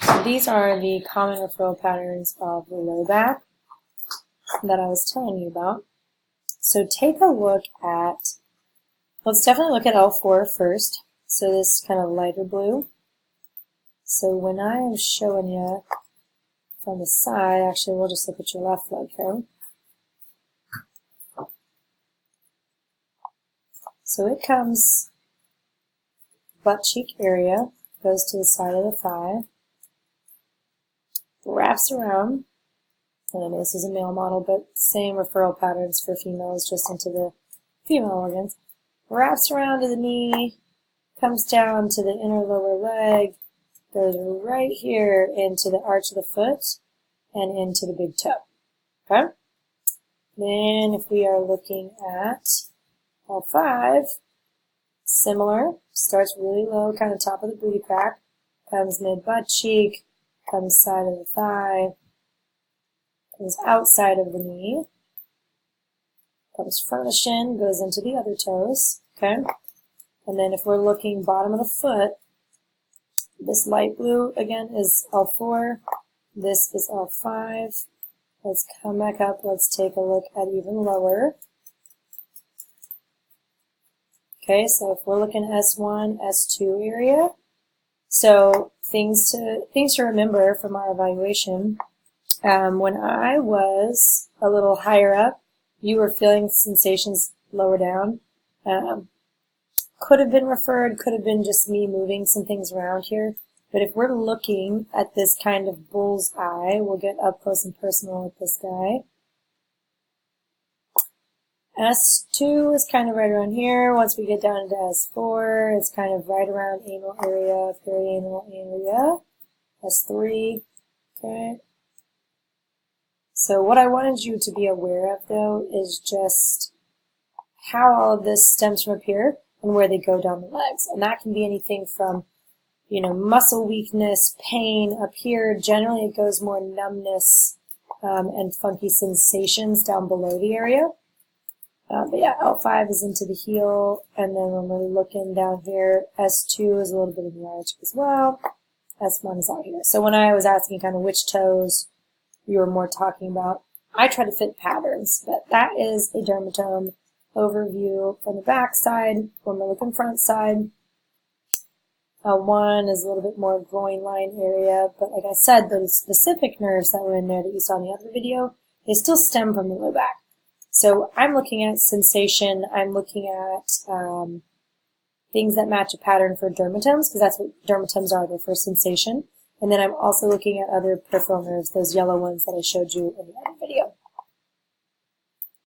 So these are the common referral patterns of the low back that I was telling you about. So take a look at, let's definitely look at L4 first. So this kind of lighter blue. So when I am showing you from the side, actually we'll just look at your left leg here. So it comes butt cheek area, goes to the side of the thigh, wraps around, and I know this is a male model, but same referral patterns for females, just into the female organs. Wraps around to the knee, comes down to the inner lower leg, goes right here into the arch of the foot and into the big toe. Okay? Then if we are looking at L5, similar, starts really low, kind of top of the booty crack, comes mid butt cheek, comes side of the thigh, comes outside of the knee, comes front of the shin, goes into the other toes, okay? And then if we're looking bottom of the foot, this light blue, again, is L4, this is L5. Let's come back up, let's take a look at even lower. Okay, so if we're looking at S1, S2 area, so things to remember from our evaluation. When I was a little higher up, you were feeling sensations lower down. Could have been referred, could have been just me moving some things around here. But if we're looking at this kind of bull's eye, we'll get up close and personal with this guy. S2 is kind of right around here. Once we get down into S4, it's kind of right around anal area, perianal area. S3, okay. So what I wanted you to be aware of, though, is just how all of this stems from up here and where they go down the legs. And that can be anything from, you know, muscle weakness, pain up here. Generally, it goes more numbness and funky sensations down below the area. But yeah, L5 is into the heel, and then when we're looking down here, S2 is a little bit of the arch as well. S1 is out here. So when I was asking kind of which toes you were more talking about, I try to fit patterns, but that is a dermatome overview from the back side. When we're looking front side, L1 is a little bit more groin line area, but like I said, those specific nerves that were in there that you saw in the other video, they still stem from the low back. So I'm looking at sensation, I'm looking at things that match a pattern for dermatomes, because that's what dermatomes are, they're for sensation. And then I'm also looking at other peripheral nerves, those yellow ones that I showed you in the other